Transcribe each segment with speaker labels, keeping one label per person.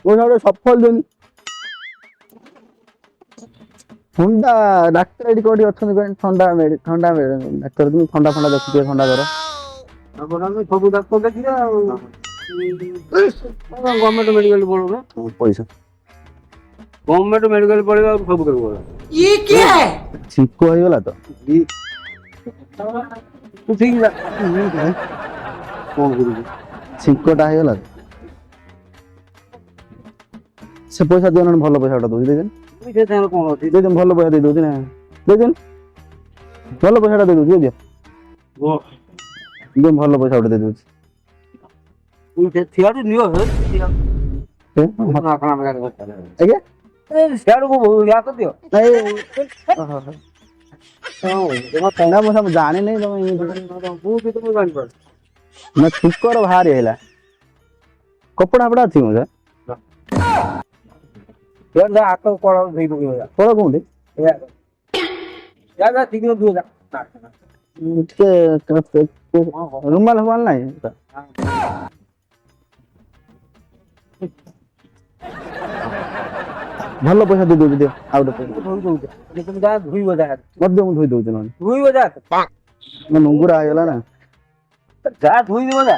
Speaker 1: ଗୋଟେ ସଫଳ ଦିନ ଥଣ୍ଡା ଡାକ୍ତର ଏଠି କୋଉଠି ଅଛନ୍ତି କହିଲେ ଥଣ୍ଡା ଥଣ୍ଡା ଡାକ୍ତର ଥଣ୍ଡା ଫଣ୍ଡା ଦେଖୁଥିବେ ଥଣ୍ଡା ଧର
Speaker 2: ସବୁ ଡାକ୍ତର ଦେଖିବା ଆଉ ଗଭର୍ଣ୍ଣମେଣ୍ଟ ମେଡିକାଲ ପଳଉନ
Speaker 1: ପଇସା
Speaker 2: ଗଭର୍ଣ୍ଣମେଣ୍ଟ ମେଡିକାଲ ପଳେଇବା ଆଉ ସବୁ କରିବ
Speaker 1: ଛିଙ୍କ ହେଇଗଲା ତ
Speaker 2: ତୁ ଠିକ କଣ କରିବୁ
Speaker 1: ଛିଙ୍କଟା ହେଇଗଲା ସେ ପଇସା ଦିଅ ଭଲ ପଇସାଟା ଦଉଛି ଦେଇଦେନି
Speaker 2: ସେ ତାଙ୍କର କଣ ଅଛି
Speaker 1: ଦେଇଦେନି ଭଲ ପଇସା ଦେଇ ଦଉଛି ନା ଦେଇଦେନି ଭଲ ପଇସାଟା ଦେଇ ଦଉଛି ଦିଅ ଭଲ ପଇସା ଗୋଟେ ଦେଇ ଦଉଛି
Speaker 2: ସିଆଡୁ ନିଅ
Speaker 1: ଆଜ୍ଞା
Speaker 2: ସିଆଡକୁ ୟା କରିଦିଅ
Speaker 1: ନା ମୁଁ ସବୁ ଜାଣିନି ତମେ
Speaker 2: ମୁଁ ଜାଣିପାରୁଛି
Speaker 1: ନା ଛିଙ୍କର ବାହାରି ହେଲା କପଡା ଫପଡା ଅଛି ମୁଁ
Speaker 2: ହାତ କଳ ଦେଇ
Speaker 1: କଳ କୋଉଠି ଟିକେ ରୁମାଲ ଫୁମାଲ ନାହିଁ ଭଲ ପଇସା ଦେଇ ଦଉଛି ଦିଅ ଆଉ ଗୋଟେ ପଇସା
Speaker 2: ଧୋଇବ ଯାହା
Speaker 1: ମଧ୍ୟ ମୁଁ ଧୋଇ ଦଉଛି ନହେଲେ
Speaker 2: ଧୋଇବ ଯାହା
Speaker 1: ନୁଙ୍ଗୁରା ହେଇଗଲା ନା
Speaker 2: ଯାହା ଧୋଇଦେବ ଯା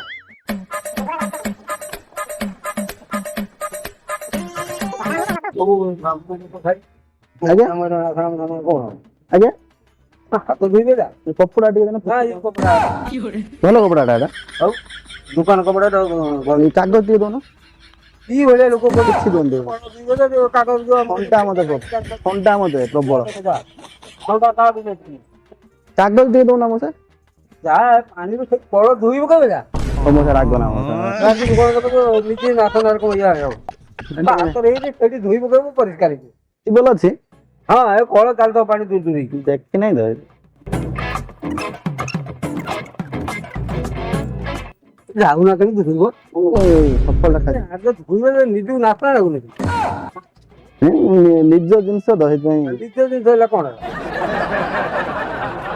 Speaker 1: ଆଜ୍ଞା ଆଜ୍ଞା
Speaker 2: ହାତ ଧୋଇବେ ଯା
Speaker 1: କପଡା ଟିକେ ଭଲ କପଡାଟା ଏଟା
Speaker 2: ଆଉ ଦୋକାନ କପଡା
Speaker 1: କାଗଜ ଟିକେ ଦଉନ
Speaker 2: କି ଭଳିଆ ଲୋକ
Speaker 1: କିଛି ଦଉନି ଥଣ୍ଡା ମତେ ପ୍ରବଳ କାଗଜ ଟିକେ ଦଉନା ମଶା
Speaker 2: ଯାହା ପାଣିରୁ ସେ କଳ ଧୋଇବ କେବେ ଯା
Speaker 1: ମଶା ରାଗ ନା
Speaker 2: ନିଜେ ନାସନାର କଣ ଇଏ ହାତରେ ହେଇଛି ସେଠି ଧୋଇ ପକେଇବ ପରିଷ୍କାର ହେଇଯିବ
Speaker 1: ଭଲ ଅଛି
Speaker 2: ହଁ ଏ କଳ ଚାଲିଥିବ ପାଣି ଦୂର ଦୂର ହେଇକି
Speaker 1: ଦେଖି ନାହିଁ ତ
Speaker 2: ଯାଉନା କେମିତି ଧୋଇବ
Speaker 1: ସଫଳ
Speaker 2: ଆଗ ଧୋଇବ ନିଜକୁ ନାଶନା ଲାଗୁନି
Speaker 1: ନିଜ ଜିନିଷ ତ ସେଥିପାଇଁ
Speaker 2: ନିଜ ଜିନିଷ ହେଲା କଣ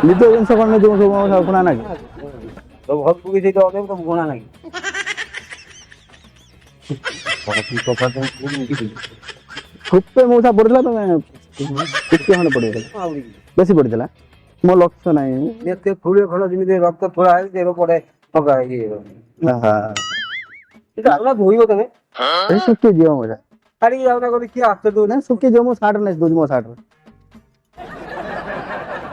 Speaker 1: ନିଜ ଜିନିଷ କଣ ନିଜକୁ ସବୁ ଶୁଣା ନାହିଁ
Speaker 2: ଘରକୁ ବି ସେଇଠି ଅନେକ ତମ ଗୁଣା ନାହିଁ
Speaker 1: ଖୁପେ ମଉସା ପଡିଥିଲା ତମେ ଟିକେ ଖଣ୍ଡେ ପଡିଗଲା ବେଶୀ ପଡିଥିଲା ମୋ ଲକ୍ଷ୍ୟ ନାହିଁ
Speaker 2: ଏତେ ଥୋଳିଏ ଖଣ୍ଡ ଯେମିତି ରକ୍ତ ଥୋଳା ହେଇଛି ଦେହ ପଡେ ଠକା ଧୋଇବ ତମେ
Speaker 1: ଶୁଖିଯିବ ମଉସା
Speaker 2: ଛାଡିକି ଯାଉନା କରି କିଏ ହାତ ଦଉନି
Speaker 1: ନା ଶୁଖିଯିବ ମୋ ସାର୍ଟ ନେଇ ଦଉଛି ମୋ ସାର୍ଟରେ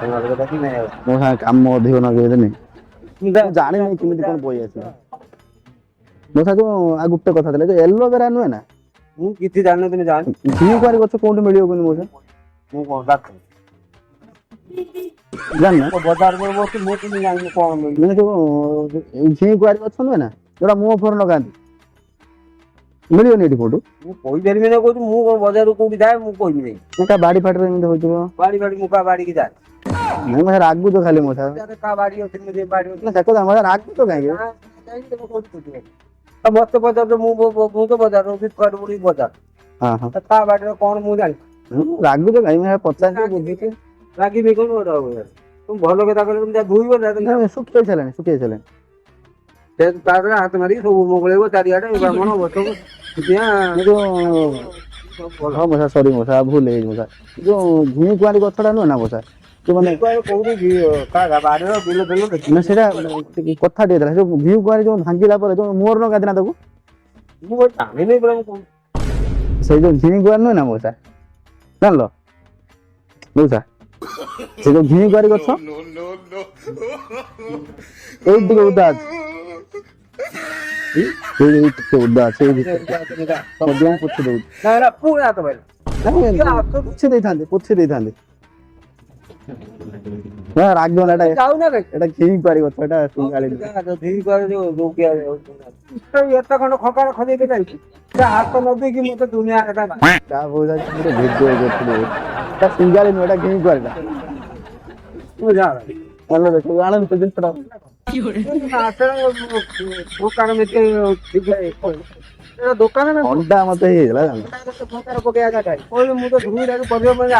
Speaker 1: ମୋ ସାଙ୍ଗେ କାମ ଅଧିକ ନଗେଇଦେନି ମୁଁ ଜାଣିନି କେମିତି କଣ ବହି ଆସିବ ମୋ ସାଙ୍ଗେ ଆଉ ଗୋଟେ କଥା ଥିଲା ଯେ ଏଲୋଭେରା ନୁହେଁ ନା
Speaker 2: ମୁଁ କିଛି ଜାଣିନଥିଲି ଜାଣି
Speaker 1: ଘିକୁଆଁରୀ ଗଛ କୋଉଠି ମିଳିବ ବୋଲି ମଉସା
Speaker 2: ମୁଁ କଣ ଡାକ
Speaker 1: ଜାଣିନା
Speaker 2: ବଜାରରେ ବସି ମୁଁ କେମିତି ଜାଣିନି କଣ ମିଳିବ
Speaker 1: ମାନେ ଯୋଉ ଘିକୁଆଁରୀ ଗଛ ନୁହେଁ ନା ଯୋଉଟା ମୁହଁ ଫୁହଁରେ ଲଗାନ୍ତି ମିଳିବନି ଏଠି କୋଉଠୁ
Speaker 2: ମୁଁ କହିପାରିବି ନା କହୁଛି ମୁଁ କଣ ବଜାରରୁ କୋଉଠି ଯାଏ ମୁଁ କହିବି ନାହିଁ
Speaker 1: କା ବାଡି ଫାଟିରେ ଏମିତି ହଉଥିବ
Speaker 2: ବାଡି ମୁଁ କାହା ବାଡିକି ଯାଏ
Speaker 1: ନାଇଁ ମତେ ରାଗୁଛ ଖାଲି ମୋ ସାଙ୍ଗେ
Speaker 2: କାହା ବାଡି ଅଛି ବାଡି ଅଛି
Speaker 1: ଦେଖ ମତେ ରାଗୁଛ କାହିଁକି
Speaker 2: ମତେ ପଚାରୁଛ ମୁଁ ତ ବଜାର ବଜାର
Speaker 1: ହଁ ହଁ
Speaker 2: ତା ବାଡିରେ କଣ ମୁଁ ଜାଣିଛି
Speaker 1: ରାଗୁଛ କାହିଁକି ପଚାରିକି ବୁଝୁଛି
Speaker 2: ରାଗିବି କଣ ତୁ ଭଲ କଥା କହିଲେ ଧୋଇବ
Speaker 1: ଶୁଖେଇ ସାରିଲାଣି
Speaker 2: ତାପରେ ହାତ ମାରିକି ସବୁ ମୋଗଳେଇବ ଚାରିଆଡେ ବ୍ରାହ୍ମଣ ବସକୁ
Speaker 1: ହଁ ମଶା ସରି ମଶା ଭୁଲ ହେଇଯାଇଛି ମଶା ଯୋଉ ଘିକୁଆଁରୀ ଗଛଟା ନୁହେଁ ନା ମଶା
Speaker 2: କୋଉଠି ବାଡିର ବିଲ ଫିଲ ଦେଖି
Speaker 1: ନା ସେଇଟା କଥା ଟିକେ ଥିଲା ଯୋଉ ଘିକୁଆଁରୀ ଯୋଉ ଭାଙ୍ଗିଲା ପରେ ଯୋଉ ମୋର ଲଗାନ୍ତି ନା ତାକୁ
Speaker 2: ମୁଁ ଜାଣିନି
Speaker 1: ସେଇ ଯୋଉ ଘିକୁଆଁରୀ ନୁହେଁ ନା ମଉସା ଜାଣିଲ ମଉସା ସେ ଯୋଉ ଘିକୁଆଁରୀ ଗଛ ଏଇଠି ଟିକେ ଉଦା ଅଛି ଟିକେ ଉଦା ଅଛି ପୋଛି ଦେଇଥାନ୍ତି ରାଗ ନା ଏଟା ଘିକୁଆଁରୀ ଗଛ ଏଟା
Speaker 2: ଏତେ ଖଣ୍ଡ ଖକାର ଖଦେଇକି ଯାଇଛି ହାତ ନଦେଇକି ମତେ ଦୁନିଆ
Speaker 1: ସିଙ୍ଗାଳି ନୁହେଁ ଏଟା ଘିକୁଆଁରୀଟା ଆଣନ୍ତୁ ଜିନିଷଟା
Speaker 2: ଦୋକାନ
Speaker 1: ଅଣ୍ଡା ମତେ ହେଇଯାଇଥିଲା
Speaker 2: କହିଲି ମୁଁ ତ ଧୁଇ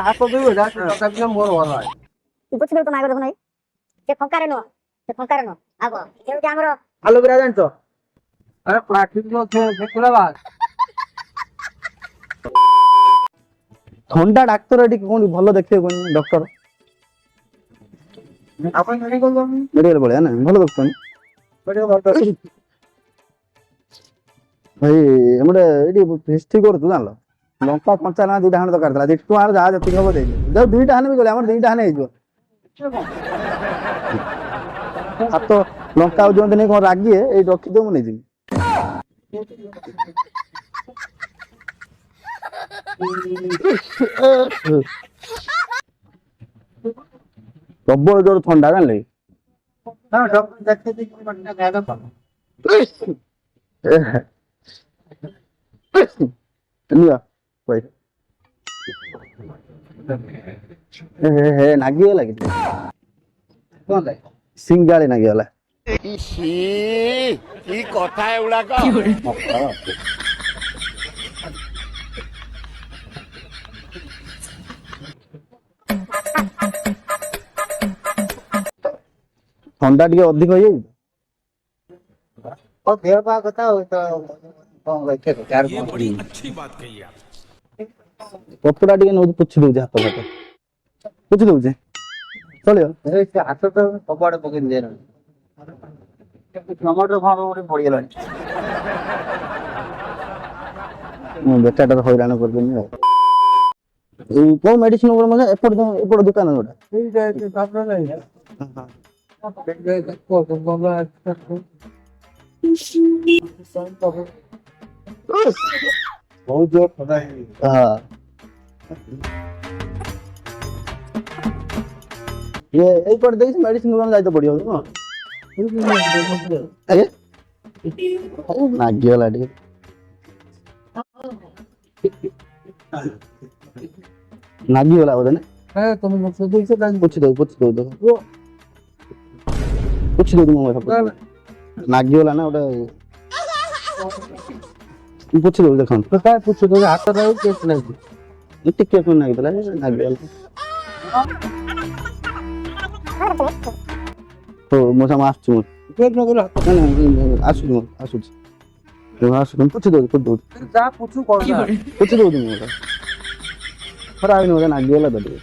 Speaker 2: ହାତ ଧୋଇବ ତଥାପି ମୋର ଭଲ ନାହିଁ ଆଲୋବେରା ଜାଣିଛ ଆରେ ପ୍ଲାଷ୍ଟିକ
Speaker 1: ଥଣ୍ଡା ଡାକ୍ତର ଏଠି କୋଉଠି ଭଲ ଦେଖିବେ କୋଉଠି ଡକ୍ଟର?
Speaker 2: ଆପଣ ମେଡିକାଲ ଯାଉନି
Speaker 1: ମେଡିକାଲ ପଳେଇବା ନା ଭଲ ଦେଖୁଛନ୍ତି
Speaker 2: ମେଡିକାଲ ଭଲ
Speaker 1: ଭାଇ ଆମର ଏଠି ହିଷ୍ଟ୍ରି କରୁଛୁ ଜାଣିଲ ଲଙ୍କା କଞ୍ଚା ନା ଦୁଇଟା ଖଣ୍ଡେ ଦରକାର ଥିଲା ଯେତେ ଟଙ୍କାର ଯାହା ଯେତିକି ହବ ଦେଇଦେବି ଯାଉ ଦୁଇଟା ହାନେ ବି ଗଲେ ଆମର ଦୁଇଟା ହାନେ ହେଇଯିବ ହାତ ଲଙ୍କା ଆଉ ଦିଅନ୍ତି ନାଇଁ କଣ ରାଗିଏ ଏଇ ରଖିଦିଅ ମୁଁ ନେଇଯିବି ପ୍ରବଳ ଜୋର ଥଣ୍ଡା ଜାଣିଲେ
Speaker 2: ନା ଡକ୍ଟର ଦେଖେଇ ଦେଇକି ମନା ଗାଡା ପାବ
Speaker 1: ନିଅ ପଇସା ହେ ନାଗିଗଲା କି
Speaker 2: କଣ লাই
Speaker 1: ସିଙ୍ଗାଳି ନାଗିଗଲା
Speaker 3: କି କଥା ଏଗୁଡାକ
Speaker 1: ଥଣ୍ଡା ଟିକେ ଅଧିକ ହେଇଯାଇଛି
Speaker 2: और देह पा କଥା हो तो कौन रखे तो यार
Speaker 3: अच्छी बात कही आप
Speaker 1: କପଡା ଟିକେ ନଉଛି ପୋଛି ଦଉଛି ହାତ ଫାତ ପୋଛି ଦଉଛି ଚଳିବ
Speaker 2: ए से हाथ तो कपड़े पकड़ दे रहा टमाटर फाड़ उड़ी पड़ी गलानी
Speaker 1: ମୁଁ ବେଟାଟା ହଇରାଣ କରିଦେନି ଆଉ କୋଉ ମେଡିସିନ ଉପରେ ମଜା ଏପଟ ଦୋକାନ ଯୋଉଟା
Speaker 2: ठीक है तो साफ नहीं देख दे को बंगा बहुत जोर पता है
Speaker 1: हाँ ये ଏଇପଟେ ଦେଇଛି ମେଡିସିନ ଦୋକାନ ଯାଇତେ ପଡିବ ହଁ ଆଜ୍ଞା ନାଗିଗଲା ଟିକେ ନାଗିଗଲା ବୋଧେ ନା
Speaker 2: है तुम मुझसे दूर से दान
Speaker 1: ପୋଛି ଦଉ ପୋଛି ଦଉ ମୋ କଥା ନାଗିଗଲା ନା ଗୋଟେ ପୋଛି ଦଉ ଦେଖନ୍ତୁ
Speaker 2: तो काय पूछो तो हाथ रहो केस नहीं
Speaker 1: ଟିକେ କଣ ନାଗିଥିଲା ନାଗିଗଲା ହଉ ମୋ ସାଙ୍ଗ ଆସୁଛି ମୁଁ
Speaker 2: केस न बोला
Speaker 1: ଆସୁଛି ମୁଁ ଆସୁଛି ପୋଛି ଦଉଛି
Speaker 2: जा पूछू कौन सा
Speaker 1: ପୋଛି ଦଉଛି ମୁଁ ଖରା ହେଇନି ବୋଧେ ନାଗିଗଲା ତ ଟିକେ